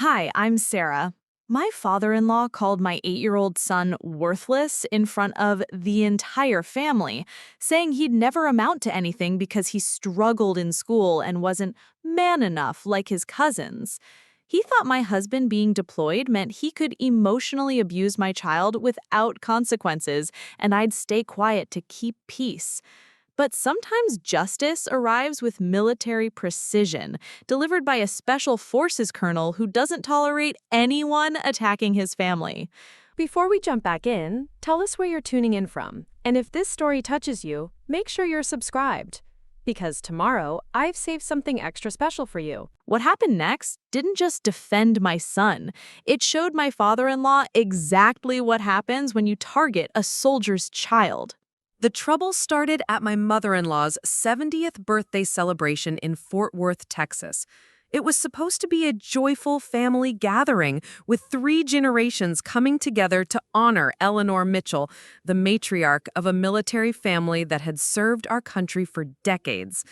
Hi, I'm Sarah. My father-in-law called my 8-year-old son worthless in front of the entire family, saying he'd never amount to anything because he struggled in school and wasn't man enough like his cousins. He thought my husband being deployed meant he could emotionally abuse my child without consequences, and I'd stay quiet to keep peace. But sometimes justice arrives with military precision, delivered by a special forces colonel who doesn't tolerate anyone attacking his family. Before we jump back in, tell us where you're tuning in from. And if this story touches you, make sure you're subscribed. Because tomorrow, I've saved something extra special for you. What happened next didn't just defend my son. It showed my father-in-law exactly what happens when you target a soldier's child. The trouble started at my mother-in-law's 70th birthday celebration in Fort Worth, Texas. It was supposed to be a joyful family gathering with 3 generations coming together to honor Eleanor Mitchell, the matriarch of a military family that had served our country for decades.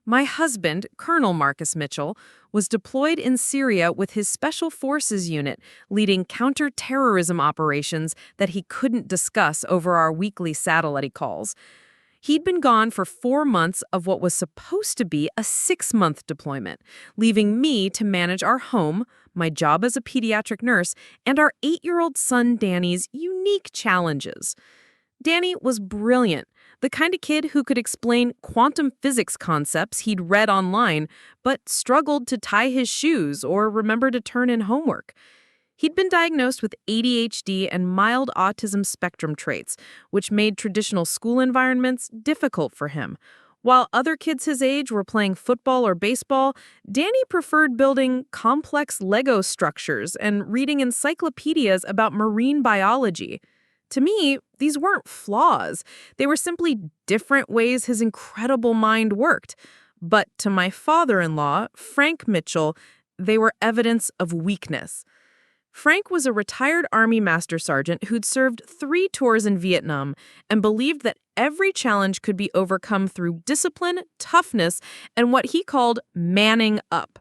My husband, Colonel Marcus Mitchell, was deployed in Syria with his Special Forces unit, leading counter-terrorism operations that he couldn't discuss over our weekly satellite calls. He'd been gone for 4 months of what was supposed to be a 6-month deployment, leaving me to manage our home, my job as a pediatric nurse, and our 8-year-old son Danny's unique challenges. Danny was brilliant, the kind of kid who could explain quantum physics concepts he'd read online, but struggled to tie his shoes or remember to turn in homework. He'd been diagnosed with ADHD and mild autism spectrum traits, which made traditional school environments difficult for him. While other kids his age were playing football or baseball, Danny preferred building complex Lego structures and reading encyclopedias about marine biology. To me, these weren't flaws. They were simply different ways his incredible mind worked. But to my father-in-law, Frank Mitchell, they were evidence of weakness. Frank was a retired Army Master Sergeant who'd served 3 tours in Vietnam and believed that every challenge could be overcome through discipline, toughness, and what he called manning up.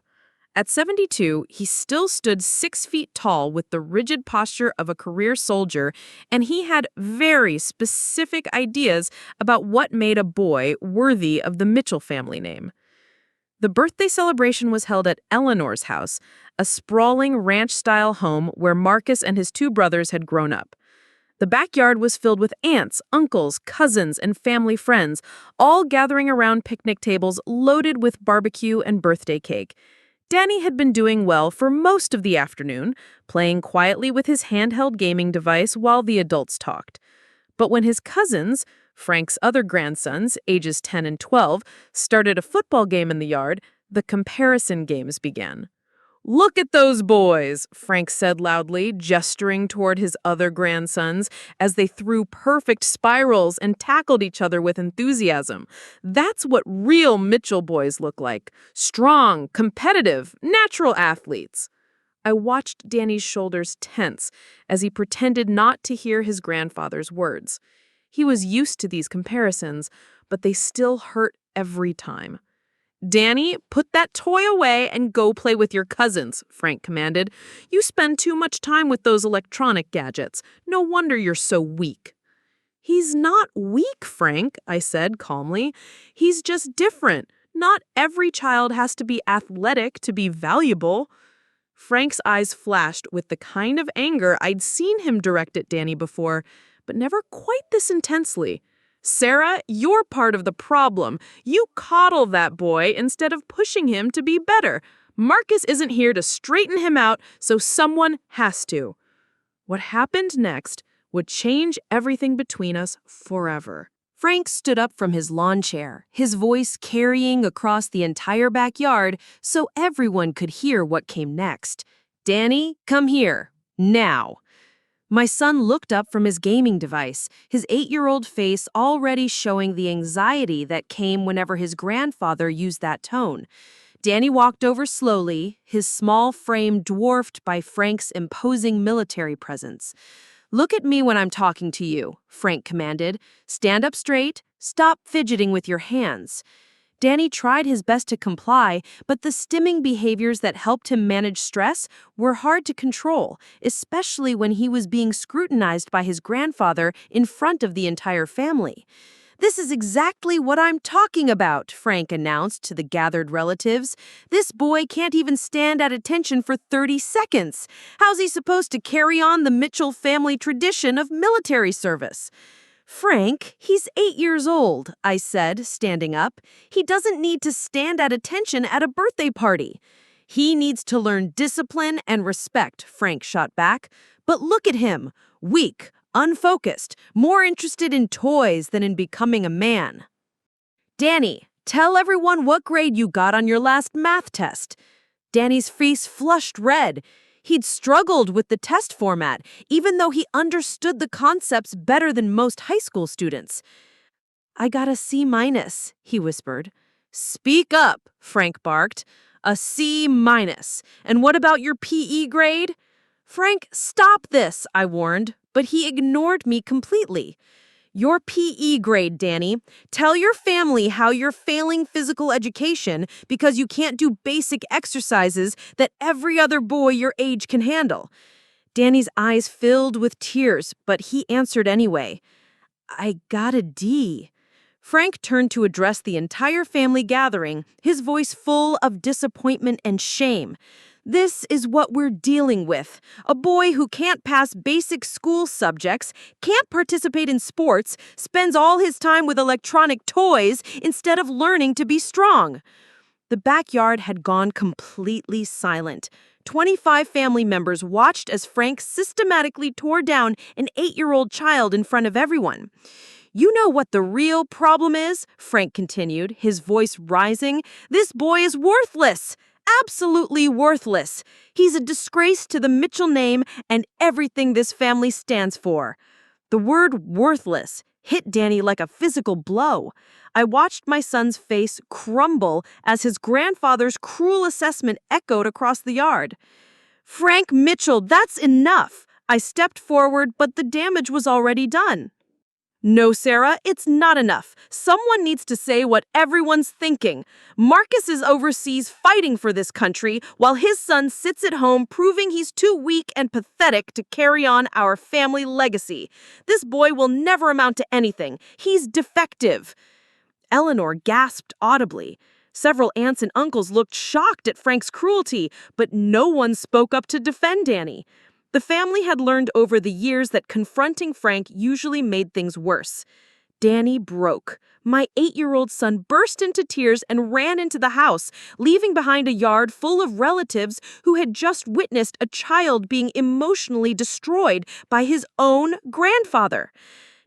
At 72, he still stood 6 feet tall with the rigid posture of a career soldier, and he had very specific ideas about what made a boy worthy of the Mitchell family name. The birthday celebration was held at Eleanor's house, a sprawling ranch-style home where Marcus and his 2 brothers had grown up. The backyard was filled with aunts, uncles, cousins, and family friends, all gathering around picnic tables loaded with barbecue and birthday cake. Danny had been doing well for most of the afternoon, playing quietly with his handheld gaming device while the adults talked. But when his cousins, Frank's other grandsons, ages 10 and 12, started a football game in the yard, the comparison games began. "Look at those boys," Frank said loudly, gesturing toward his other grandsons as they threw perfect spirals and tackled each other with enthusiasm. "That's what real Mitchell boys look like. Strong, competitive, natural athletes." I watched Danny's shoulders tense as he pretended not to hear his grandfather's words. He was used to these comparisons, but they still hurt every time. "Danny, put that toy away and go play with your cousins," Frank commanded. "You spend too much time with those electronic gadgets. No wonder you're so weak." "He's not weak, Frank," I said calmly. "He's just different. Not every child has to be athletic to be valuable." Frank's eyes flashed with the kind of anger I'd seen him direct at Danny before, but never quite this intensely. "Sarah, you're part of the problem. You coddle that boy instead of pushing him to be better. Marcus isn't here to straighten him out, so someone has to." What happened next would change everything between us forever. Frank stood up from his lawn chair, his voice carrying across the entire backyard so everyone could hear what came next. "Danny, come here. Now." My son looked up from his gaming device, his 8-year-old face already showing the anxiety that came whenever his grandfather used that tone. Danny walked over slowly, his small frame dwarfed by Frank's imposing military presence. "Look at me when I'm talking to you," Frank commanded. "Stand up straight, stop fidgeting with your hands." Danny tried his best to comply, but the stimming behaviors that helped him manage stress were hard to control, especially when he was being scrutinized by his grandfather in front of the entire family. "This is exactly what I'm talking about," Frank announced to the gathered relatives. "This boy can't even stand at attention for 30 seconds. How's he supposed to carry on the Mitchell family tradition of military service?" "Frank, he's 8 years old," I said, standing up. "He doesn't need to stand at attention at a birthday party." "He needs to learn discipline and respect," Frank shot back. "But look at him, weak, unfocused, more interested in toys than in becoming a man." "Danny, tell everyone what grade you got on your last math test." Danny's face flushed red. He'd struggled with the test format, even though he understood the concepts better than most high school students. "I got a C-," he whispered. "Speak up," Frank barked. "A C-. And what about your PE grade?" "Frank, stop this," I warned, but he ignored me completely. "Your PE grade, Danny. Tell your family how you're failing physical education because you can't do basic exercises that every other boy your age can handle." Danny's eyes filled with tears, but he answered anyway. "I got a D." Frank turned to address the entire family gathering, his voice full of disappointment and shame. "This is what we're dealing with. A boy who can't pass basic school subjects, can't participate in sports, spends all his time with electronic toys instead of learning to be strong." The backyard had gone completely silent. 25 family members watched as Frank systematically tore down an 8-year-old child in front of everyone. "You know what the real problem is?" Frank continued, his voice rising. "This boy is worthless. Absolutely worthless. He's a disgrace to the Mitchell name and everything this family stands for." The word "worthless" hit Danny like a physical blow. I watched my son's face crumble as his grandfather's cruel assessment echoed across the yard. "Frank Mitchell, that's enough." I stepped forward, but the damage was already done. "No, Sarah, it's not enough. Someone needs to say what everyone's thinking. Marcus is overseas fighting for this country, while his son sits at home proving he's too weak and pathetic to carry on our family legacy. This boy will never amount to anything. He's defective." Eleanor gasped audibly. Several aunts and uncles looked shocked at Frank's cruelty, but no one spoke up to defend Danny. The family had learned over the years that confronting Frank usually made things worse. Danny broke. My 8-year-old son burst into tears and ran into the house, leaving behind a yard full of relatives who had just witnessed a child being emotionally destroyed by his own grandfather.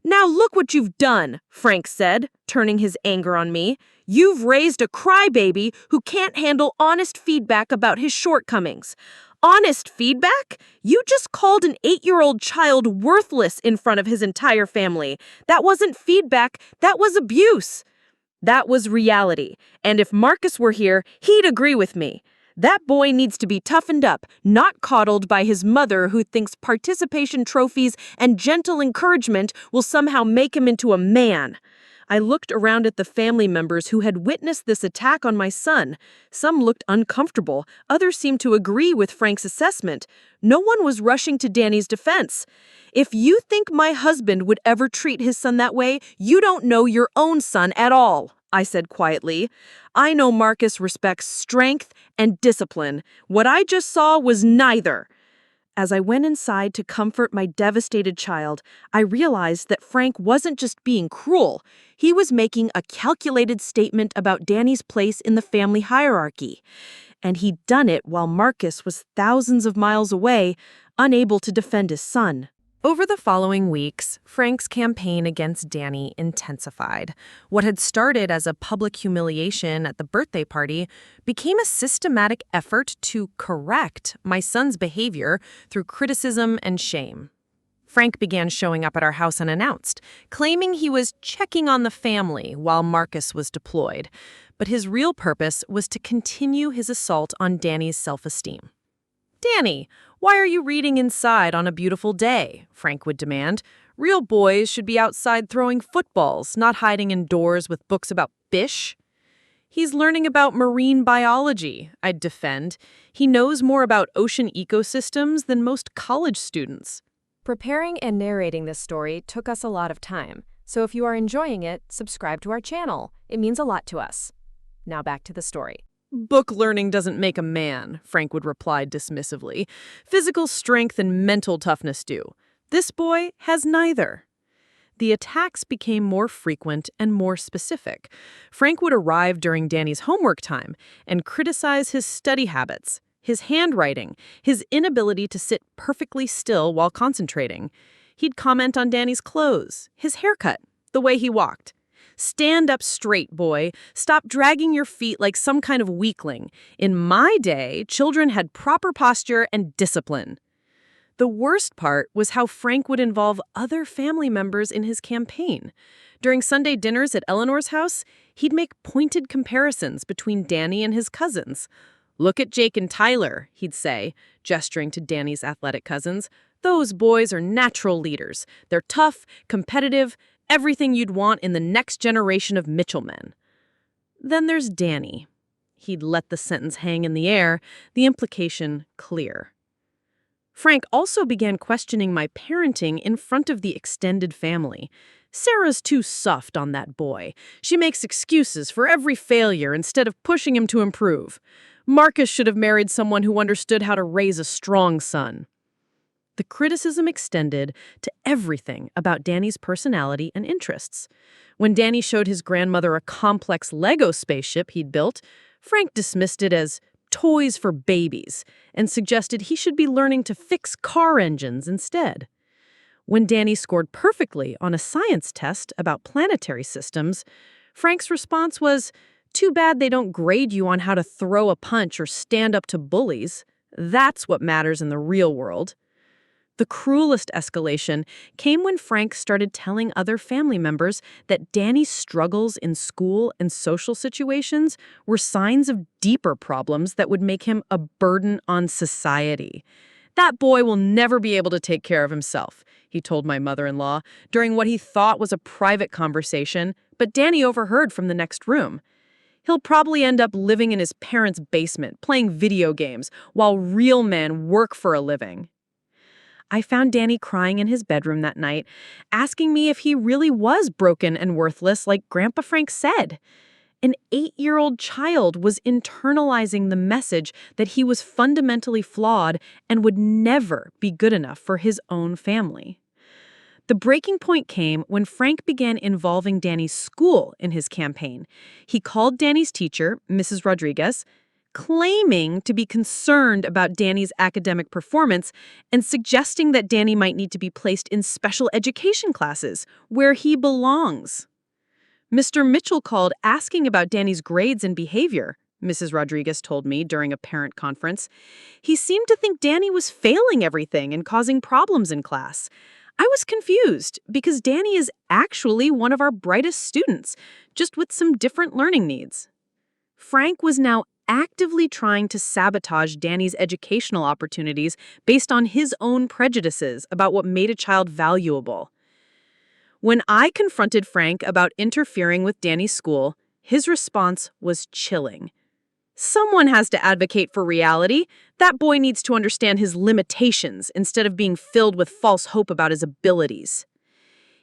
"Now look what you've done," Frank said, turning his anger on me. "You've raised a crybaby who can't handle honest feedback about his shortcomings." "Honest feedback? You just called an 8-year-old child worthless in front of his entire family. That wasn't feedback, that was abuse." "That was reality. And if Marcus were here, he'd agree with me. That boy needs to be toughened up, not coddled by his mother who thinks participation trophies and gentle encouragement will somehow make him into a man." I looked around at the family members who had witnessed this attack on my son. Some looked uncomfortable, others seemed to agree with Frank's assessment. No one was rushing to Danny's defense. "If you think my husband would ever treat his son that way, you don't know your own son at all," I said quietly. "I know Marcus respects strength and discipline. What I just saw was neither." As I went inside to comfort my devastated child, I realized that Frank wasn't just being cruel. He was making a calculated statement about Danny's place in the family hierarchy. And he'd done it while Marcus was thousands of miles away, unable to defend his son. Over the following weeks, Frank's campaign against Danny intensified. What had started as a public humiliation at the birthday party became a systematic effort to correct my son's behavior through criticism and shame. Frank began showing up at our house unannounced, claiming he was checking on the family while Marcus was deployed. But his real purpose was to continue his assault on Danny's self-esteem. "Danny, why are you reading inside on a beautiful day?" Frank would demand. "Real boys should be outside throwing footballs, not hiding indoors with books about fish." He's learning about marine biology, I'd defend. He knows more about ocean ecosystems than most college students. Preparing and narrating this story took us a lot of time, so if you are enjoying it, subscribe to our channel. It means a lot to us. Now back to the story. Book learning doesn't make a man, Frank would reply dismissively. Physical strength and mental toughness do. This boy has neither. The attacks became more frequent and more specific. Frank would arrive during Danny's homework time and criticize his study habits, his handwriting, his inability to sit perfectly still while concentrating. He'd comment on Danny's clothes, his haircut, the way he walked. Stand up straight, boy. Stop dragging your feet like some kind of weakling. In my day, children had proper posture and discipline. The worst part was how Frank would involve other family members in his campaign. During Sunday dinners at Eleanor's house, he'd make pointed comparisons between Danny and his cousins. "Look at Jake and Tyler," he'd say, gesturing to Danny's athletic cousins. "Those boys are natural leaders. They're tough, competitive, everything you'd want in the next generation of Mitchell men." Then there's Danny. He'd let the sentence hang in the air, the implication clear. Frank also began questioning my parenting in front of the extended family. "Sarah's too soft on that boy. She makes excuses for every failure instead of pushing him to improve. Marcus should have married someone who understood how to raise a strong son." The criticism extended to everything about Danny's personality and interests. When Danny showed his grandmother a complex Lego spaceship he'd built, Frank dismissed it as toys for babies and suggested he should be learning to fix car engines instead. When Danny scored perfectly on a science test about planetary systems, Frank's response was, "Too bad they don't grade you on how to throw a punch or stand up to bullies. That's what matters in the real world." The cruelest escalation came when Frank started telling other family members that Danny's struggles in school and social situations were signs of deeper problems that would make him a burden on society. "That boy will never be able to take care of himself," he told my mother-in-law during what he thought was a private conversation, but Danny overheard from the next room. "He'll probably end up living in his parents' basement, playing video games, while real men work for a living." I found Danny crying in his bedroom that night, asking me if he really was broken and worthless like Grandpa Frank said. An 8-year-old child was internalizing the message that he was fundamentally flawed and would never be good enough for his own family. The breaking point came when Frank began involving Danny's school in his campaign. He called Danny's teacher, Mrs. Rodriguez, claiming to be concerned about Danny's academic performance and suggesting that Danny might need to be placed in special education classes where he belongs. Mr. Mitchell called asking about Danny's grades and behavior, Mrs. Rodriguez told me during a parent conference. He seemed to think Danny was failing everything and causing problems in class. I was confused because Danny is actually one of our brightest students, just with some different learning needs. Frank was now actively trying to sabotage Danny's educational opportunities based on his own prejudices about what made a child valuable. When I confronted Frank about interfering with Danny's school, his response was chilling. "Someone has to advocate for reality. That boy needs to understand his limitations instead of being filled with false hope about his abilities."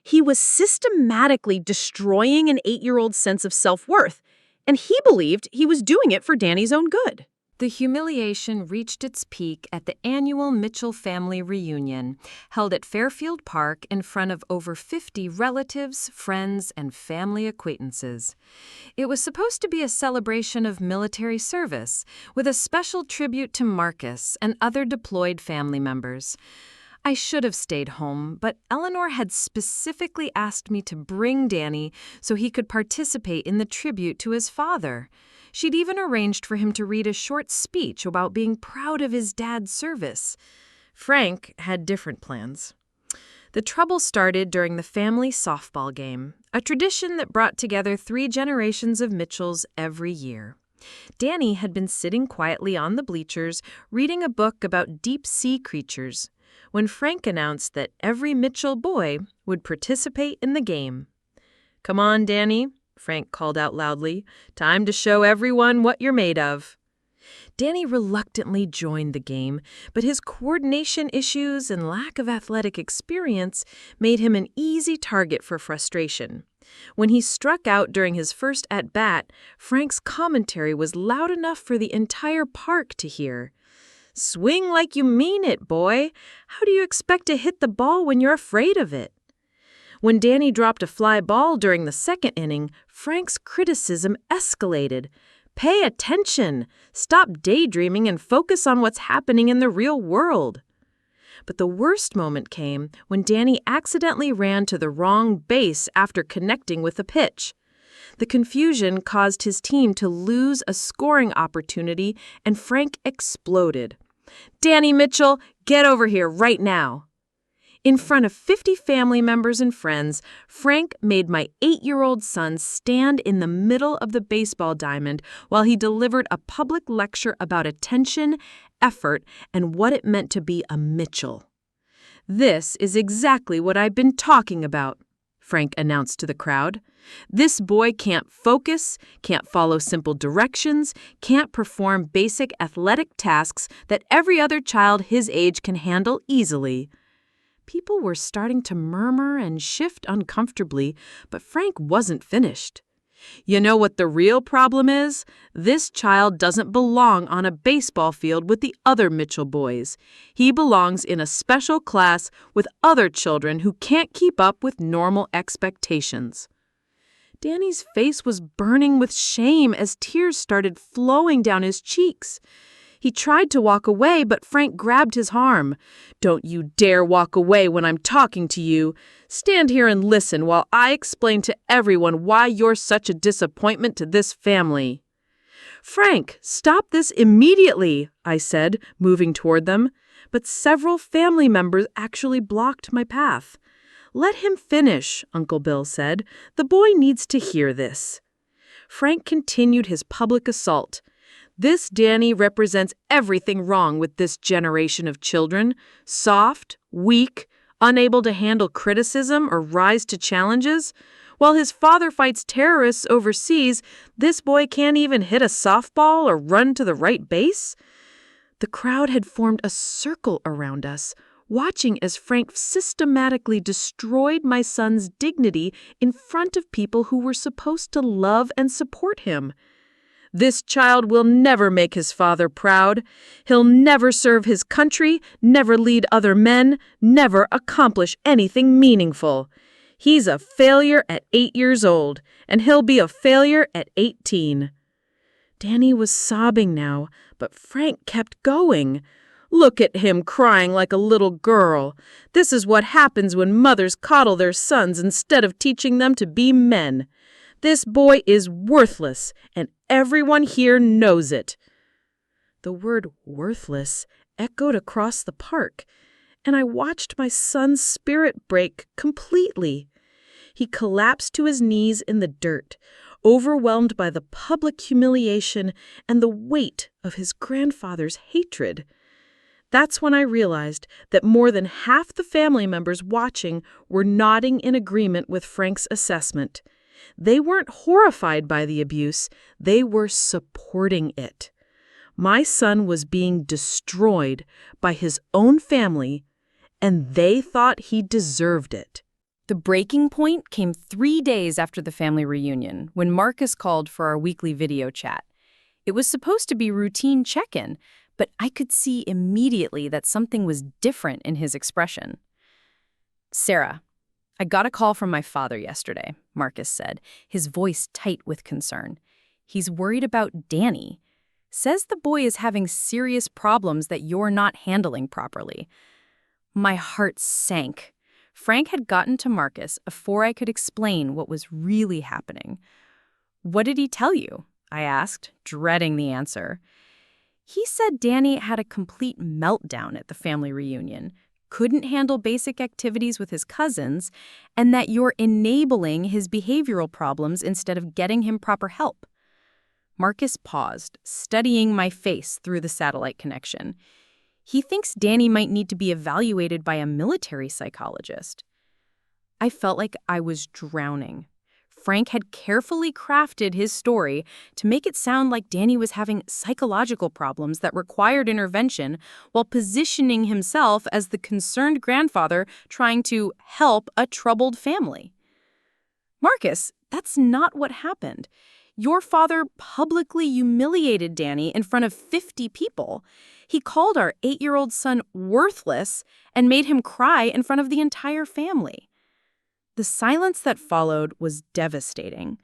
He was systematically destroying an 8-year-old's sense of self-worth, and he believed he was doing it for Danny's own good. The humiliation reached its peak at the annual Mitchell family reunion, held at Fairfield Park in front of over 50 relatives, friends, and family acquaintances. It was supposed to be a celebration of military service, with a special tribute to Marcus and other deployed family members. I should have stayed home, but Eleanor had specifically asked me to bring Danny so he could participate in the tribute to his father. She'd even arranged for him to read a short speech about being proud of his dad's service. Frank had different plans. The trouble started during the family softball game, a tradition that brought together 3 generations of Mitchells every year. Danny had been sitting quietly on the bleachers, reading a book about deep-sea creatures, when Frank announced that every Mitchell boy would participate in the game. "Come on, Danny," Frank called out loudly. "Time to show everyone what you're made of." Danny reluctantly joined the game, but his coordination issues and lack of athletic experience made him an easy target for frustration. When he struck out during his first at-bat, Frank's commentary was loud enough for the entire park to hear. "Swing like you mean it, boy. How do you expect to hit the ball when you're afraid of it?" When Danny dropped a fly ball during the second inning, Frank's criticism escalated. "Pay attention! Stop daydreaming and focus on what's happening in the real world." But the worst moment came when Danny accidentally ran to the wrong base after connecting with a pitch. The confusion caused his team to lose a scoring opportunity, and Frank exploded. "Danny Mitchell, get over here right now." In front of 50 family members and friends, Frank made my 8-year-old son stand in the middle of the baseball diamond while he delivered a public lecture about attention, effort, and what it meant to be a Mitchell. "This is exactly what I've been talking about," Frank announced to the crowd. "This boy can't focus, can't follow simple directions, can't perform basic athletic tasks that every other child his age can handle easily." People were starting to murmur and shift uncomfortably, but Frank wasn't finished. "You know what the real problem is? This child doesn't belong on a baseball field with the other Mitchell boys. He belongs in a special class with other children who can't keep up with normal expectations." Danny's face was burning with shame as tears started flowing down his cheeks. He tried to walk away, but Frank grabbed his arm. "Don't you dare walk away when I'm talking to you. Stand here and listen while I explain to everyone why you're such a disappointment to this family." "Frank, stop this immediately," I said, moving toward them. But several family members actually blocked my path. "Let him finish," Uncle Bill said. "The boy needs to hear this." Frank continued his public assault. "This Danny represents everything wrong with this generation of children. Soft, weak, unable to handle criticism or rise to challenges. While his father fights terrorists overseas, this boy can't even hit a softball or run to the right base." The crowd had formed a circle around us, watching as Frank systematically destroyed my son's dignity in front of people who were supposed to love and support him. "This child will never make his father proud. He'll never serve his country, never lead other men, never accomplish anything meaningful. He's a failure at 8 years old, and he'll be a failure at 18. Danny was sobbing now, but Frank kept going. "Look at him crying like a little girl. This is what happens when mothers coddle their sons instead of teaching them to be men. This boy is worthless, and everyone here knows it." The word worthless echoed across the park, and I watched my son's spirit break completely. He collapsed to his knees in the dirt, overwhelmed by the public humiliation and the weight of his grandfather's hatred. That's when I realized that more than half the family members watching were nodding in agreement with Frank's assessment. They weren't horrified by the abuse, they were supporting it. My son was being destroyed by his own family, and they thought he deserved it. The breaking point came 3 days after the family reunion, when Marcus called for our weekly video chat. It was supposed to be routine check-in, but I could see immediately that something was different in his expression. "Sarah, I got a call from my father yesterday," Marcus said, his voice tight with concern. "He's worried about Danny. Says the boy is having serious problems that you're not handling properly." My heart sank. Frank had gotten to Marcus before I could explain what was really happening. "What did he tell you?" I asked, dreading the answer. "He said Danny had a complete meltdown at the family reunion, couldn't handle basic activities with his cousins, and that you're enabling his behavioral problems instead of getting him proper help." Marcus paused, studying my face through the satellite connection. "He thinks Danny might need to be evaluated by a military psychologist." I felt like I was drowning. Frank had carefully crafted his story to make it sound like Danny was having psychological problems that required intervention while positioning himself as the concerned grandfather trying to help a troubled family. Marcus, that's not what happened. Your father publicly humiliated Danny in front of 50 people. He called our 8-year-old son worthless and made him cry in front of the entire family. The silence that followed was devastating.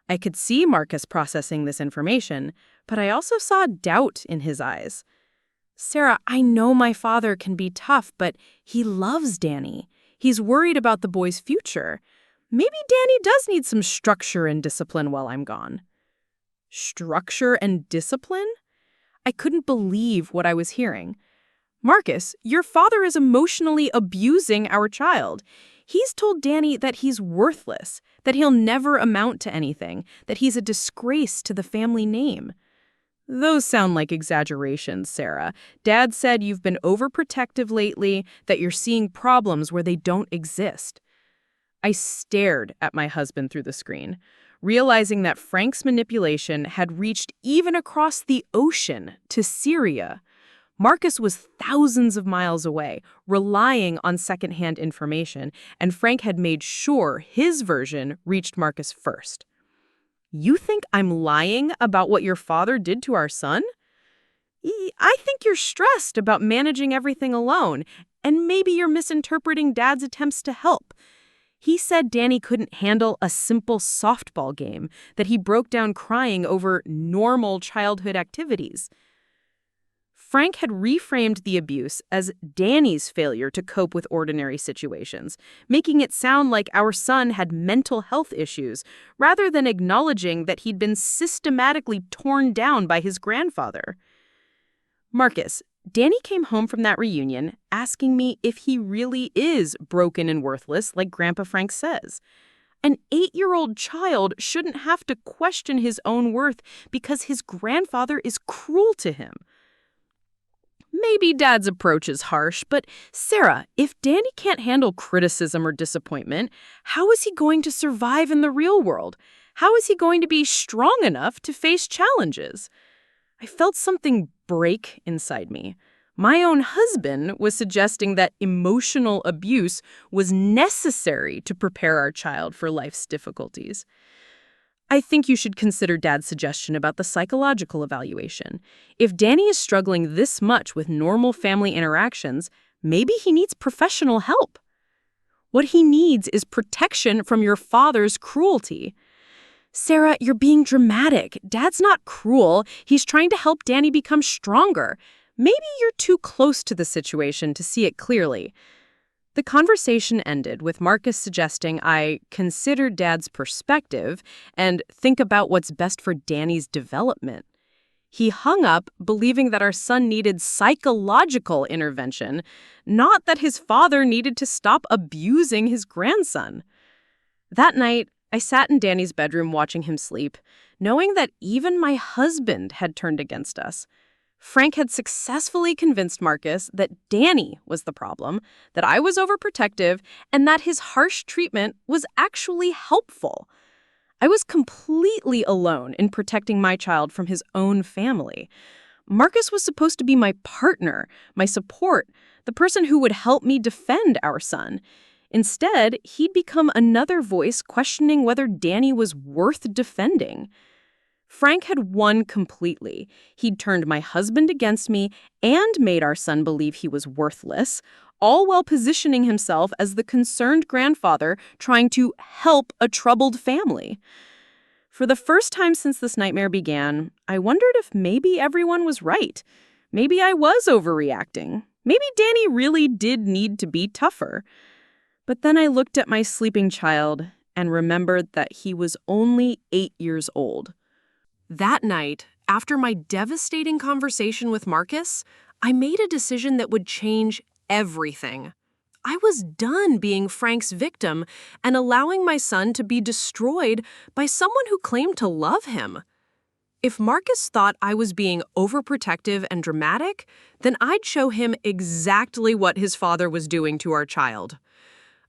I could see Marcus processing this information, but I also saw doubt in his eyes. Sarah, I know my father can be tough, but he loves Danny. He's worried about the boy's future. Maybe Danny does need some structure and discipline while I'm gone. Structure and discipline? I couldn't believe what I was hearing. Marcus, your father is emotionally abusing our child. He's told Danny that he's worthless, that he'll never amount to anything, that he's a disgrace to the family name. Those sound like exaggerations, Sarah. Dad said you've been overprotective lately, that you're seeing problems where they don't exist. I stared at my husband through the screen, realizing that Frank's manipulation had reached even across the ocean to Syria. Marcus was thousands of miles away, relying on secondhand information, and Frank had made sure his version reached Marcus first. You think I'm lying about what your father did to our son? I think you're stressed about managing everything alone, and maybe you're misinterpreting Dad's attempts to help. He said Danny couldn't handle a simple softball game, that he broke down crying over normal childhood activities. Frank had reframed the abuse as Danny's failure to cope with ordinary situations, making it sound like our son had mental health issues, rather than acknowledging that he'd been systematically torn down by his grandfather. Marcus, Danny came home from that reunion asking me if he really is broken and worthless like Grandpa Frank says. An 8-year-old child shouldn't have to question his own worth because his grandfather is cruel to him. Maybe Dad's approach is harsh, but Sarah, if Danny can't handle criticism or disappointment, how is he going to survive in the real world? How is he going to be strong enough to face challenges? I felt something break inside me. My own husband was suggesting that emotional abuse was necessary to prepare our child for life's difficulties. I think you should consider Dad's suggestion about the psychological evaluation. If Danny is struggling this much with normal family interactions, maybe he needs professional help. What he needs is protection from your father's cruelty. Sarah, you're being dramatic. Dad's not cruel. He's trying to help Danny become stronger. Maybe you're too close to the situation to see it clearly. The conversation ended with Marcus suggesting I consider Dad's perspective and think about what's best for Danny's development. He hung up, believing that our son needed psychological intervention, not that his father needed to stop abusing his grandson. That night, I sat in Danny's bedroom watching him sleep, knowing that even my husband had turned against us. Frank had successfully convinced Marcus that Danny was the problem, that I was overprotective, and that his harsh treatment was actually helpful. I was completely alone in protecting my child from his own family. Marcus was supposed to be my partner, my support, the person who would help me defend our son. Instead, he'd become another voice questioning whether Danny was worth defending. Frank had won completely. He'd turned my husband against me and made our son believe he was worthless, all while positioning himself as the concerned grandfather trying to help a troubled family. For the first time since this nightmare began, I wondered if maybe everyone was right. Maybe I was overreacting. Maybe Danny really did need to be tougher. But then I looked at my sleeping child and remembered that he was only 8 years old. That night, after my devastating conversation with Marcus, I made a decision that would change everything. I was done being Frank's victim and allowing my son to be destroyed by someone who claimed to love him. If Marcus thought I was being overprotective and dramatic, then I'd show him exactly what his father was doing to our child.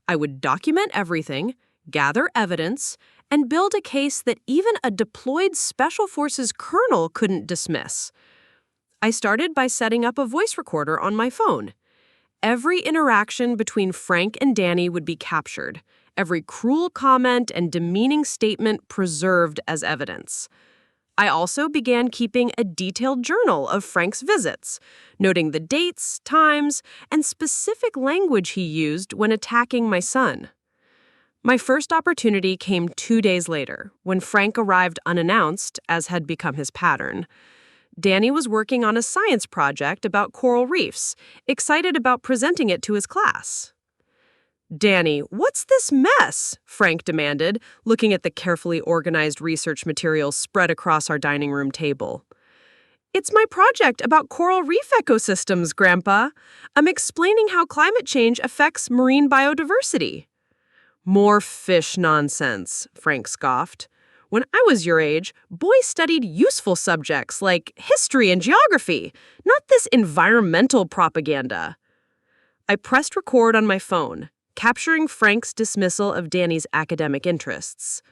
I would document everything, gather evidence, and build a case that even a deployed Special Forces colonel couldn't dismiss. I started by setting up a voice recorder on my phone. Every interaction between Frank and Danny would be captured, every cruel comment and demeaning statement preserved as evidence. I also began keeping a detailed journal of Frank's visits, noting the dates, times, and specific language he used when attacking my son. My first opportunity came 2 days later, when Frank arrived unannounced, as had become his pattern. Danny was working on a science project about coral reefs, excited about presenting it to his class. "Danny, what's this mess?" Frank demanded, looking at the carefully organized research materials spread across our dining room table. "It's my project about coral reef ecosystems, Grandpa. I'm explaining how climate change affects marine biodiversity." "More fish nonsense," Frank scoffed. "When I was your age, boys studied useful subjects like history and geography, not this environmental propaganda." I pressed record on my phone, capturing Frank's dismissal of Danny's academic interests.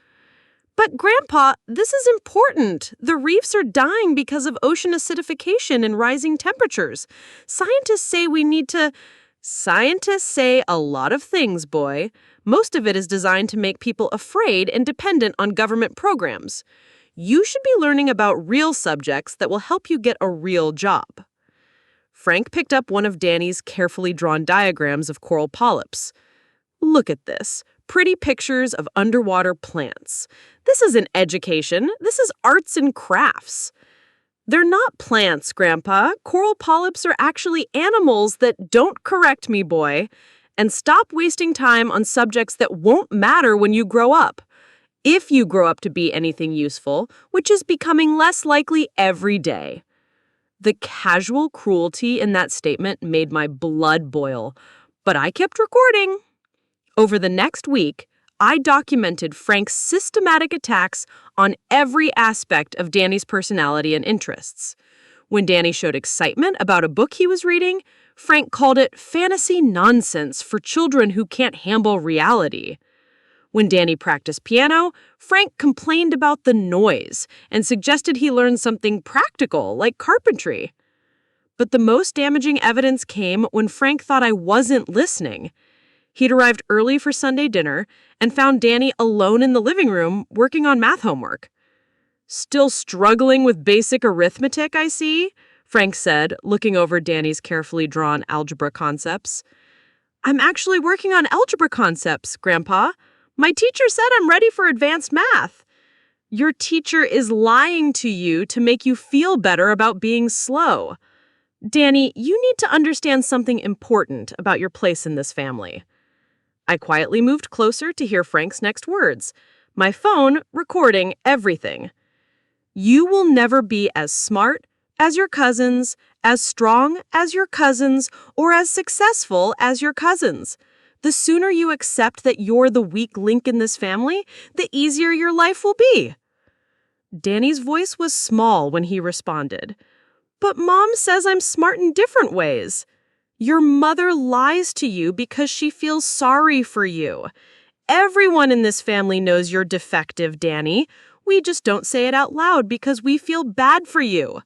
"But Grandpa, this is important. The reefs are dying because of ocean acidification and rising temperatures. Scientists say we need to..." "Scientists say a lot of things, boy. Most of it is designed to make people afraid and dependent on government programs. You should be learning about real subjects that will help you get a real job." Frank picked up one of Danny's carefully drawn diagrams of coral polyps. "Look at this. Pretty pictures of underwater plants. This isn't education. This is arts and crafts." "They're not plants, Grandpa. Coral polyps are actually animals that..." "Don't correct me, boy. And stop wasting time on subjects that won't matter when you grow up. If you grow up to be anything useful, which is becoming less likely every day." The casual cruelty in that statement made my blood boil, but I kept recording. Over the next week, I documented Frank's systematic attacks on every aspect of Danny's personality and interests. When Danny showed excitement about a book he was reading, Frank called it fantasy nonsense for children who can't handle reality. When Danny practiced piano, Frank complained about the noise and suggested he learn something practical like carpentry. But the most damaging evidence came when Frank thought I wasn't listening. He'd arrived early for Sunday dinner and found Danny alone in the living room working on math homework. "Still struggling with basic arithmetic, I see," Frank said, looking over Danny's carefully drawn algebra concepts. "I'm actually working on algebra concepts, Grandpa. My teacher said I'm ready for advanced math." "Your teacher is lying to you to make you feel better about being slow. Danny, you need to understand something important about your place in this family." I quietly moved closer to hear Frank's next words, my phone recording everything. "You will never be as smart as your cousins, as strong as your cousins, or as successful as your cousins. The sooner you accept that you're the weak link in this family, the easier your life will be." Danny's voice was small when he responded. "But Mom says I'm smart in different ways." "Your mother lies to you because she feels sorry for you. Everyone in this family knows you're defective, Danny. We just don't say it out loud because we feel bad for you."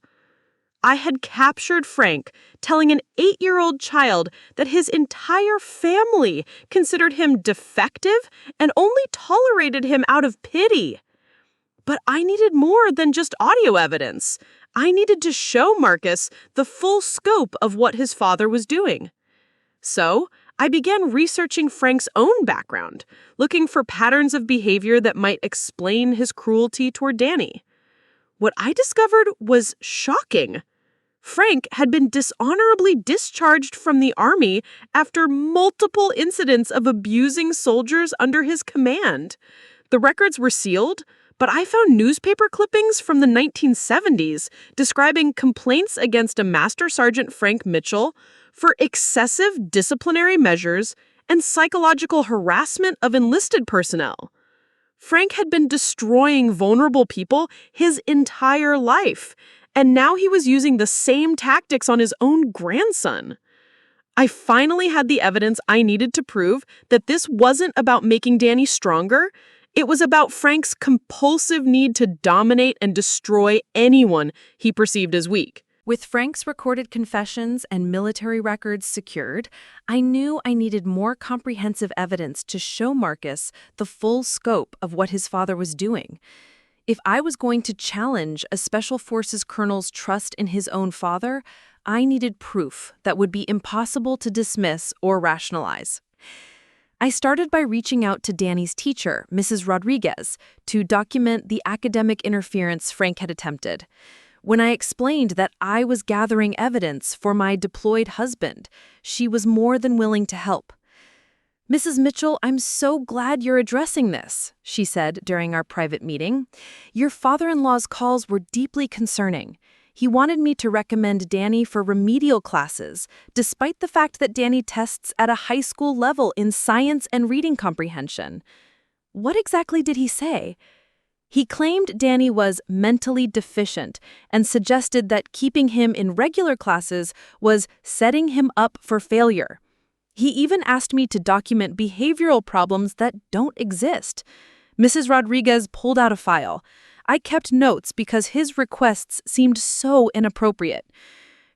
I had captured Frank telling an 8-year-old child that his entire family considered him defective and only tolerated him out of pity. But I needed more than just audio evidence. I needed to show Marcus the full scope of what his father was doing. So I began researching Frank's own background, looking for patterns of behavior that might explain his cruelty toward Danny. What I discovered was shocking. Frank had been dishonorably discharged from the army after multiple incidents of abusing soldiers under his command. The records were sealed, but I found newspaper clippings from the 1970s describing complaints against a Master Sergeant Frank Mitchell for excessive disciplinary measures and psychological harassment of enlisted personnel. Frank had been destroying vulnerable people his entire life, and now he was using the same tactics on his own grandson. I finally had the evidence I needed to prove that this wasn't about making Danny stronger. It was about Frank's compulsive need to dominate and destroy anyone he perceived as weak. With Frank's recorded confessions and military records secured, I knew I needed more comprehensive evidence to show Marcus the full scope of what his father was doing. If I was going to challenge a Special Forces colonel's trust in his own father, I needed proof that would be impossible to dismiss or rationalize. I started by reaching out to Danny's teacher, Mrs. Rodriguez, to document the academic interference Frank had attempted. When I explained that I was gathering evidence for my deployed husband, she was more than willing to help. "Mrs. Mitchell, I'm so glad you're addressing this," she said during our private meeting. "Your father-in-law's calls were deeply concerning. He wanted me to recommend Danny for remedial classes, despite the fact that Danny tests at a high school level in science and reading comprehension." "What exactly did he say?" "He claimed Danny was mentally deficient and suggested that keeping him in regular classes was setting him up for failure. He even asked me to document behavioral problems that don't exist." Mrs. Rodriguez pulled out a file. I kept notes because his requests seemed so inappropriate.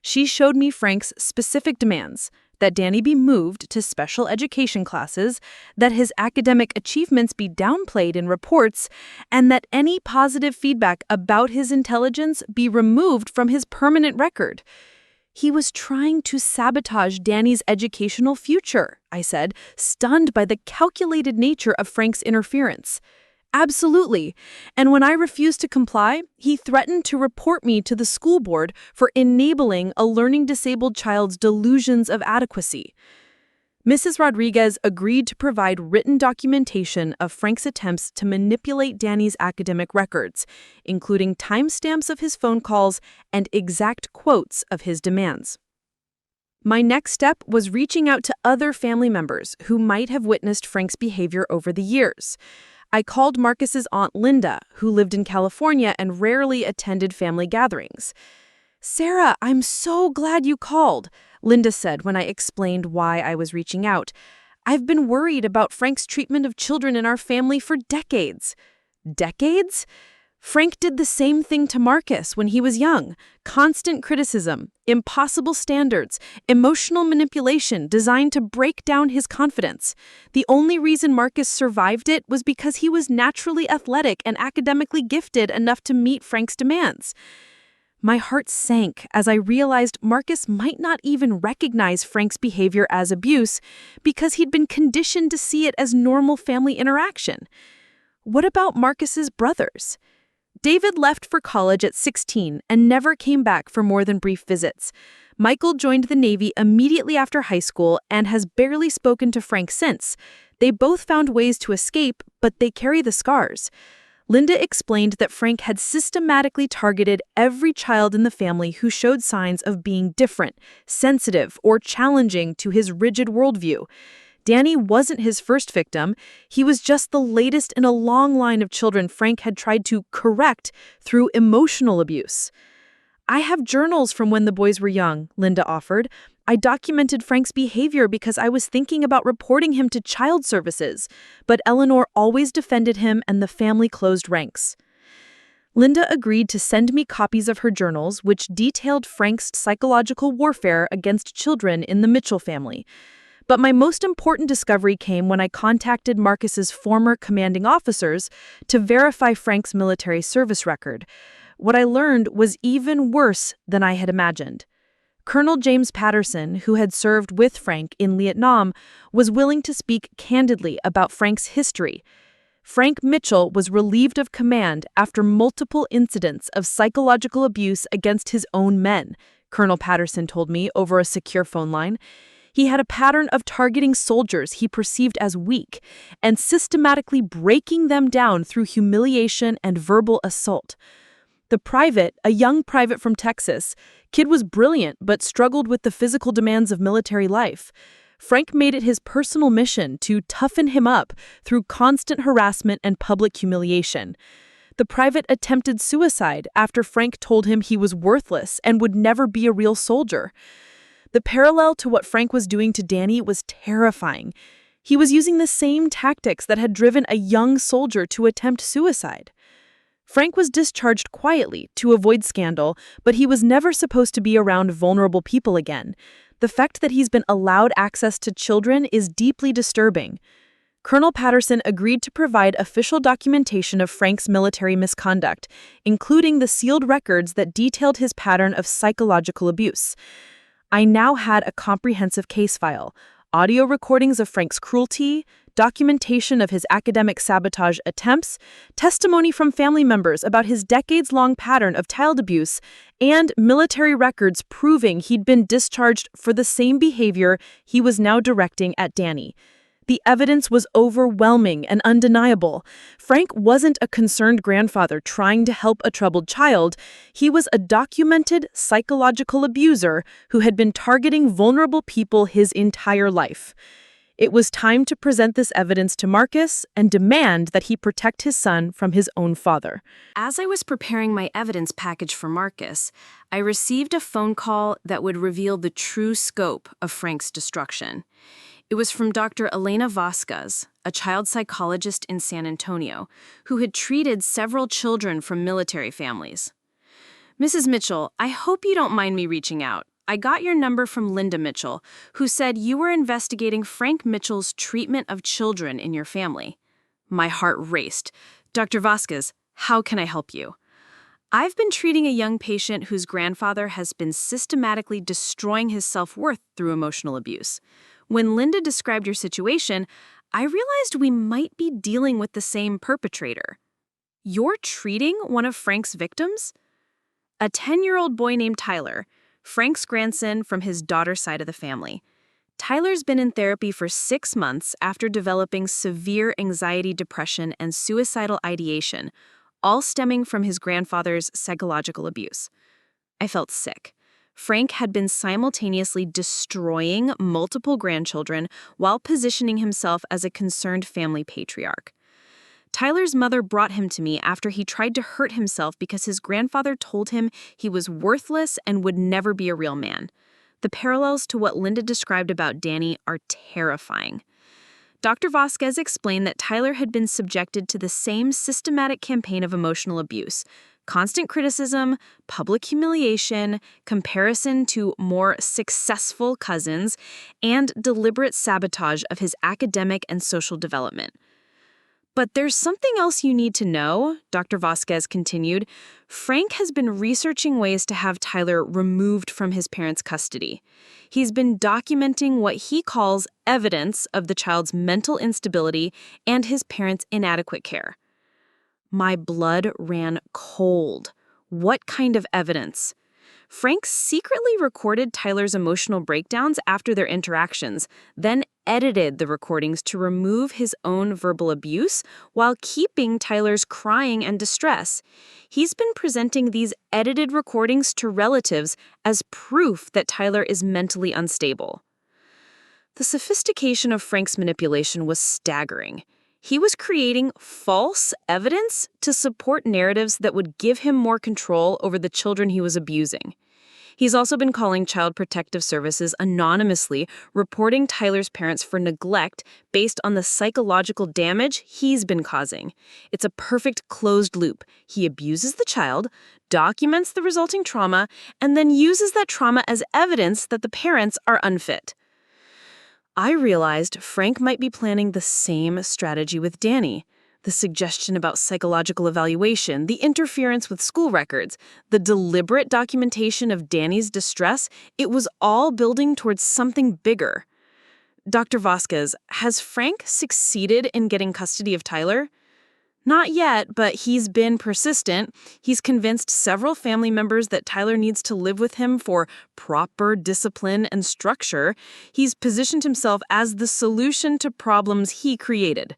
She showed me Frank's specific demands: that Danny be moved to special education classes, that his academic achievements be downplayed in reports, and that any positive feedback about his intelligence be removed from his permanent record. "He was trying to sabotage Danny's educational future," I said, stunned by the calculated nature of Frank's interference. "Absolutely. And when I refused to comply, he threatened to report me to the school board for enabling a learning-disabled child's delusions of adequacy." Mrs. Rodriguez agreed to provide written documentation of Frank's attempts to manipulate Danny's academic records, including timestamps of his phone calls and exact quotes of his demands. My next step was reaching out to other family members who might have witnessed Frank's behavior over the years. I called Marcus's aunt Linda, who lived in California and rarely attended family gatherings. "Sarah, I'm so glad you called," Linda said when I explained why I was reaching out. "I've been worried about Frank's treatment of children in our family for decades." "Decades?" "Frank did the same thing to Marcus when he was young. Constant criticism, impossible standards, emotional manipulation designed to break down his confidence. The only reason Marcus survived it was because he was naturally athletic and academically gifted enough to meet Frank's demands." My heart sank as I realized Marcus might not even recognize Frank's behavior as abuse because he'd been conditioned to see it as normal family interaction. What about Marcus's brothers? David left for college at 16 and never came back for more than brief visits. Michael joined the Navy immediately after high school and has barely spoken to Frank since. They both found ways to escape, but they carry the scars. Linda explained that Frank had systematically targeted every child in the family who showed signs of being different, sensitive, or challenging to his rigid worldview. Danny wasn't his first victim. He was just the latest in a long line of children Frank had tried to correct through emotional abuse. "I have journals from when the boys were young," Linda offered. "I documented Frank's behavior because I was thinking about reporting him to child services, but Eleanor always defended him and the family closed ranks." Linda agreed to send me copies of her journals, which detailed Frank's psychological warfare against children in the Mitchell family. But my most important discovery came when I contacted Marcus's former commanding officers to verify Frank's military service record. What I learned was even worse than I had imagined. Colonel James Patterson, who had served with Frank in Vietnam, was willing to speak candidly about Frank's history. Frank Mitchell was relieved of command after multiple incidents of psychological abuse against his own men, Colonel Patterson told me over a secure phone line. He had a pattern of targeting soldiers he perceived as weak and systematically breaking them down through humiliation and verbal assault. The private, a young private from Texas, kid was brilliant but struggled with the physical demands of military life. Frank made it his personal mission to toughen him up through constant harassment and public humiliation. The private attempted suicide after Frank told him he was worthless and would never be a real soldier. The parallel to what Frank was doing to Danny was terrifying. He was using the same tactics that had driven a young soldier to attempt suicide. Frank was discharged quietly to avoid scandal, but he was never supposed to be around vulnerable people again. The fact that he's been allowed access to children is deeply disturbing. Colonel Patterson agreed to provide official documentation of Frank's military misconduct, including the sealed records that detailed his pattern of psychological abuse. I now had a comprehensive case file, audio recordings of Frank's cruelty, documentation of his academic sabotage attempts, testimony from family members about his decades-long pattern of child abuse, and military records proving he'd been discharged for the same behavior he was now directing at Danny. The evidence was overwhelming and undeniable. Frank wasn't a concerned grandfather trying to help a troubled child. He was a documented psychological abuser who had been targeting vulnerable people his entire life. It was time to present this evidence to Marcus and demand that he protect his son from his own father. As I was preparing my evidence package for Marcus, I received a phone call that would reveal the true scope of Frank's destruction. It was from Dr. Elena Vasquez, a child psychologist in San Antonio, who had treated several children from military families. Mrs. Mitchell, I hope you don't mind me reaching out. I got your number from Linda Mitchell, who said you were investigating Frank Mitchell's treatment of children in your family. My heart raced. Dr. Vasquez, how can I help you? I've been treating a young patient whose grandfather has been systematically destroying his self-worth through emotional abuse. When Linda described your situation, I realized we might be dealing with the same perpetrator. You're treating one of Frank's victims? A 10-year-old boy named Tyler, Frank's grandson from his daughter's side of the family. Tyler's been in therapy for 6 months after developing severe anxiety, depression, and suicidal ideation, all stemming from his grandfather's psychological abuse. I felt sick. Frank had been simultaneously destroying multiple grandchildren while positioning himself as a concerned family patriarch. Tyler's mother brought him to me after he tried to hurt himself because his grandfather told him he was worthless and would never be a real man. The parallels to what Linda described about Danny are terrifying. Dr. Vasquez explained that Tyler had been subjected to the same systematic campaign of emotional abuse: constant criticism, public humiliation, comparison to more successful cousins, and deliberate sabotage of his academic and social development. But there's something else you need to know, Dr. Vasquez continued. Frank has been researching ways to have Tyler removed from his parents' custody. He's been documenting what he calls evidence of the child's mental instability and his parents' inadequate care. My blood ran cold. What kind of evidence? Frank secretly recorded Tyler's emotional breakdowns after their interactions, then edited the recordings to remove his own verbal abuse while keeping Tyler's crying and distress. He's been presenting these edited recordings to relatives as proof that Tyler is mentally unstable. The sophistication of Frank's manipulation was staggering. He was creating false evidence to support narratives that would give him more control over the children he was abusing. He's also been calling Child Protective Services anonymously, reporting Tyler's parents for neglect based on the psychological damage he's been causing. It's a perfect closed loop. He abuses the child, documents the resulting trauma, and then uses that trauma as evidence that the parents are unfit. I realized Frank might be planning the same strategy with Danny. The suggestion about psychological evaluation, the interference with school records, the deliberate documentation of Danny's distress, it was all building towards something bigger. Dr. Vasquez, has Frank succeeded in getting custody of Tyler? Not yet, but he's been persistent. He's convinced several family members that Tyler needs to live with him for proper discipline and structure. He's positioned himself as the solution to problems he created.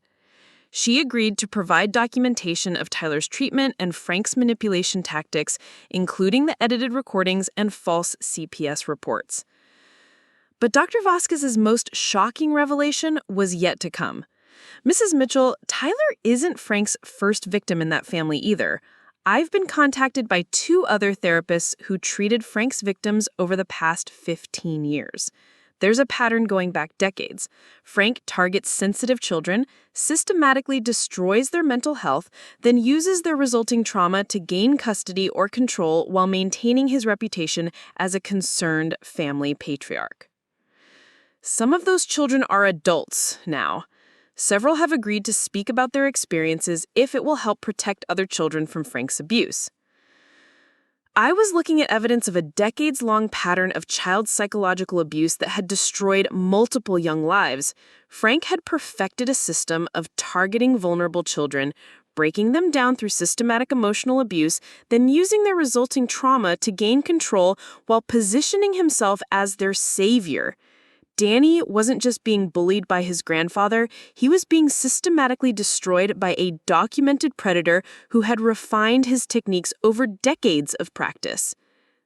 She agreed to provide documentation of Tyler's treatment and Frank's manipulation tactics, including the edited recordings and false CPS reports. But Dr. Vasquez's most shocking revelation was yet to come. Mrs. Mitchell, Tyler isn't Frank's first victim in that family either. I've been contacted by 2 other therapists who treated Frank's victims over the past 15 years. There's a pattern going back decades. Frank targets sensitive children, systematically destroys their mental health, then uses their resulting trauma to gain custody or control while maintaining his reputation as a concerned family patriarch. Some of those children are adults now. Several have agreed to speak about their experiences if it will help protect other children from Frank's abuse. I was looking at evidence of a decades-long pattern of child psychological abuse that had destroyed multiple young lives. Frank had perfected a system of targeting vulnerable children, breaking them down through systematic emotional abuse, then using their resulting trauma to gain control while positioning himself as their savior. Danny wasn't just being bullied by his grandfather, he was being systematically destroyed by a documented predator who had refined his techniques over decades of practice.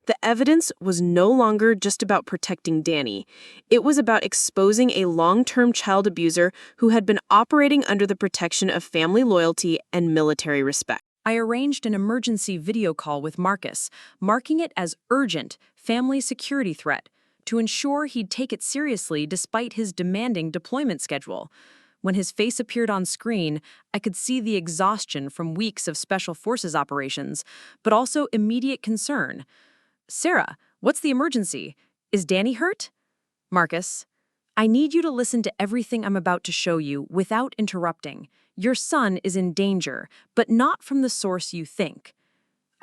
The evidence was no longer just about protecting Danny. It was about exposing a long-term child abuser who had been operating under the protection of family loyalty and military respect. I arranged an emergency video call with Marcus, marking it as urgent family security threat, to ensure he'd take it seriously despite his demanding deployment schedule. When his face appeared on screen, I could see the exhaustion from weeks of Special Forces operations, but also immediate concern. "Sarah, what's the emergency? Is Danny hurt?" "Marcus, I need you to listen to everything I'm about to show you without interrupting. Your son is in danger, but not from the source you think."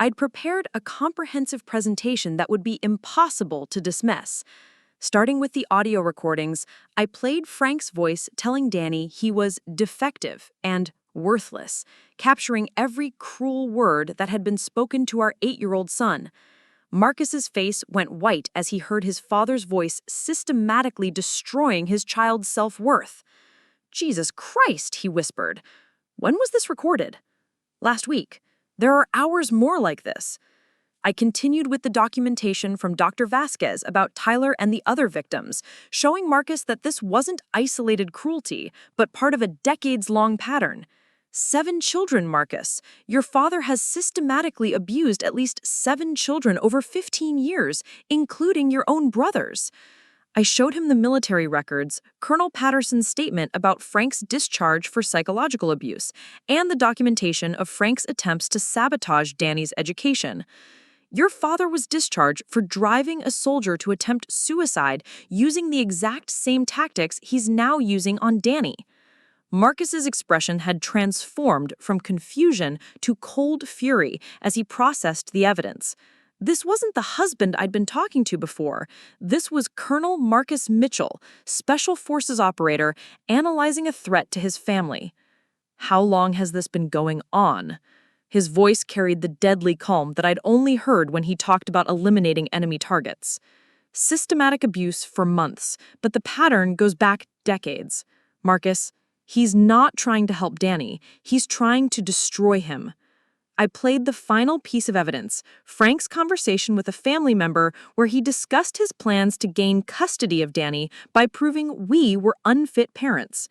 I'd prepared a comprehensive presentation that would be impossible to dismiss. Starting with the audio recordings, I played Frank's voice telling Danny he was defective and worthless, capturing every cruel word that had been spoken to our 8-year-old son. Marcus's face went white as he heard his father's voice systematically destroying his child's self-worth. "Jesus Christ," he whispered. "When was this recorded?" "Last week. There are hours more like this." I continued with the documentation from Dr. Vasquez about Tyler and the other victims, showing Marcus that this wasn't isolated cruelty, but part of a decades-long pattern. 7 children, Marcus. Your father has systematically abused at least 7 children over 15 years, including your own brothers. I showed him the military records, Colonel Patterson's statement about Frank's discharge for psychological abuse, and the documentation of Frank's attempts to sabotage Danny's education. Your father was discharged for driving a soldier to attempt suicide using the exact same tactics he's now using on Danny. Marcus's expression had transformed from confusion to cold fury as he processed the evidence. This wasn't the husband I'd been talking to before. This was Colonel Marcus Mitchell, Special Forces operator, analyzing a threat to his family. "How long has this been going on?" His voice carried the deadly calm that I'd only heard when he talked about eliminating enemy targets. "Systematic abuse for months, but the pattern goes back decades. Marcus, he's not trying to help Danny. He's trying to destroy him." I played the final piece of evidence, Frank's conversation with a family member where he discussed his plans to gain custody of Danny by proving we were unfit parents.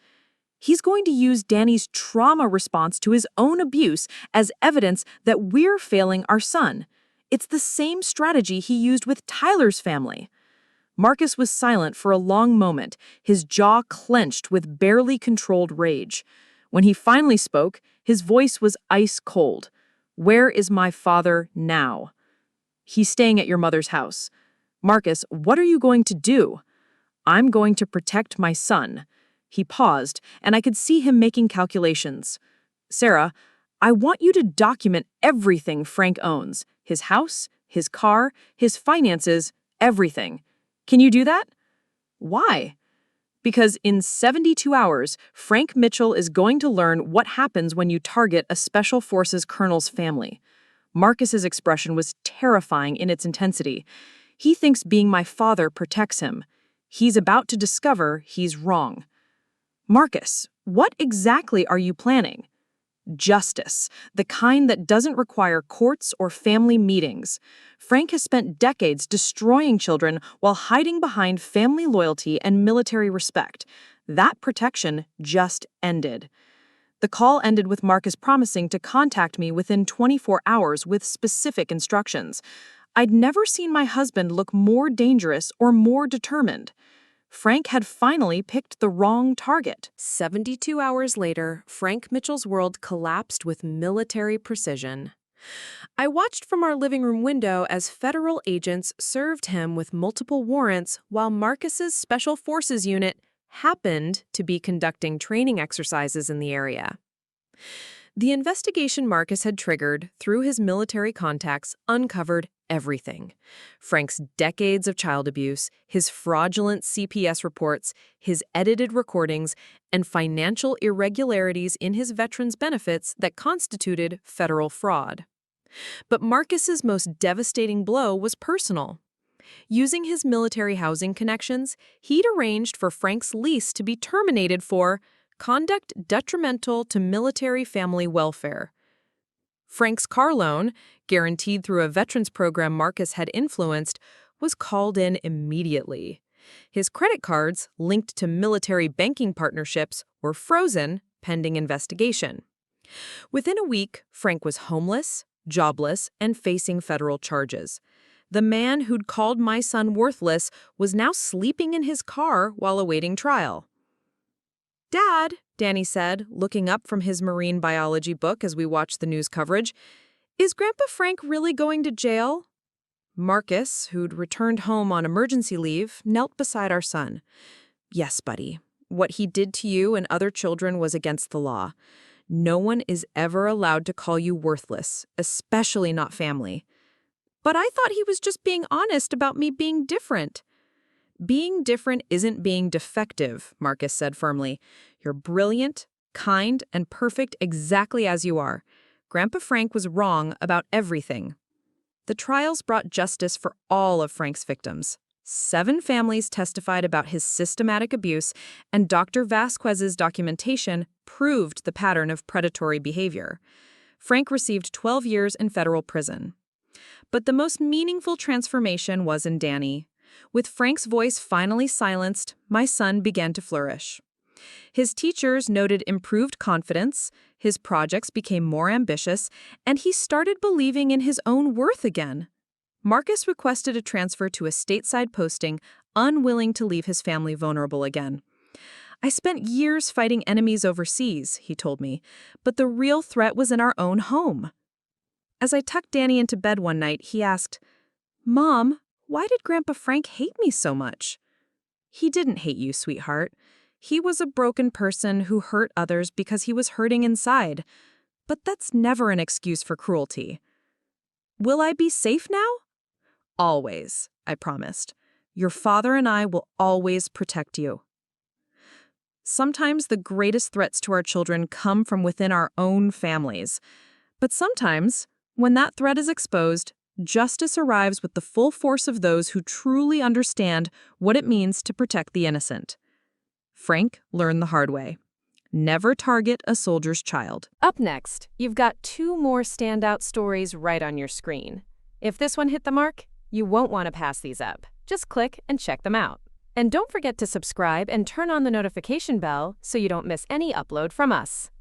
He's going to use Danny's trauma response to his own abuse as evidence that we're failing our son. It's the same strategy he used with Tyler's family. Marcus was silent for a long moment, his jaw clenched with barely controlled rage. When he finally spoke, his voice was ice cold. "Where is my father now?" "He's staying at your mother's house." "Marcus, what are you going to do?" "I'm going to protect my son." He paused, and I could see him making calculations. "Sarah, I want you to document everything Frank owns. His house, his car, his finances, everything. Can you do that?" "Why?" "Because in 72 hours, Frank Mitchell is going to learn what happens when you target a Special Forces colonel's family." Marcus's expression was terrifying in its intensity. He thinks being my father protects him. He's about to discover he's wrong. "Marcus, what exactly are you planning?" "Justice, the kind that doesn't require courts or family meetings. Frank has spent decades destroying children while hiding behind family loyalty and military respect. That protection just ended." The call ended with Marcus promising to contact me within 24 hours with specific instructions. I'd never seen my husband look more dangerous or more determined. Frank had finally picked the wrong target. 72 hours later, Frank Mitchell's world collapsed with military precision. I watched from our living room window as federal agents served him with multiple warrants while Marcus's Special Forces unit happened to be conducting training exercises in the area. The investigation Marcus had triggered through his military contacts uncovered everything. Frank's decades of child abuse, his fraudulent CPS reports, his edited recordings, and financial irregularities in his veterans' benefits that constituted federal fraud. But Marcus's most devastating blow was personal. Using his military housing connections, he'd arranged for Frank's lease to be terminated for conduct detrimental to military family welfare. Frank's car loan, guaranteed through a veterans program Marcus had influenced, was called in immediately. His credit cards, linked to military banking partnerships, were frozen pending investigation. Within a week, Frank was homeless, jobless, and facing federal charges. The man who'd called my son worthless was now sleeping in his car while awaiting trial. "Dad," Danny said, looking up from his marine biology book as we watched the news coverage, "is Grandpa Frank really going to jail?" Marcus, who'd returned home on emergency leave, knelt beside our son. "Yes, buddy. What he did to you and other children was against the law. No one is ever allowed to call you worthless, especially not family." "But I thought he was just being honest about me being different." "Being different isn't being defective," Marcus said firmly. "You're brilliant, kind, and perfect exactly as you are. Grandpa Frank was wrong about everything." The trials brought justice for all of Frank's victims. 7 families testified about his systematic abuse, and Dr. Vasquez's documentation proved the pattern of predatory behavior. Frank received 12 years in federal prison. But the most meaningful transformation was in Danny. With Frank's voice finally silenced, my son began to flourish. His teachers noted improved confidence, his projects became more ambitious, and he started believing in his own worth again. Marcus requested a transfer to a stateside posting, unwilling to leave his family vulnerable again. "I spent years fighting enemies overseas," he told me, "but the real threat was in our own home." As I tucked Danny into bed one night, he asked, "Mom, why did Grandpa Frank hate me so much?" "He didn't hate you, sweetheart. He was a broken person who hurt others because he was hurting inside. But that's never an excuse for cruelty." "Will I be safe now?" "Always," I promised. "Your father and I will always protect you." Sometimes the greatest threats to our children come from within our own families. But sometimes, when that threat is exposed, justice arrives with the full force of those who truly understand what it means to protect the innocent. Frank learned the hard way. Never target a soldier's child. Up next, you've got 2 more standout stories right on your screen. If this one hit the mark, you won't want to pass these up. Just click and check them out. And don't forget to subscribe and turn on the notification bell so you don't miss any upload from us.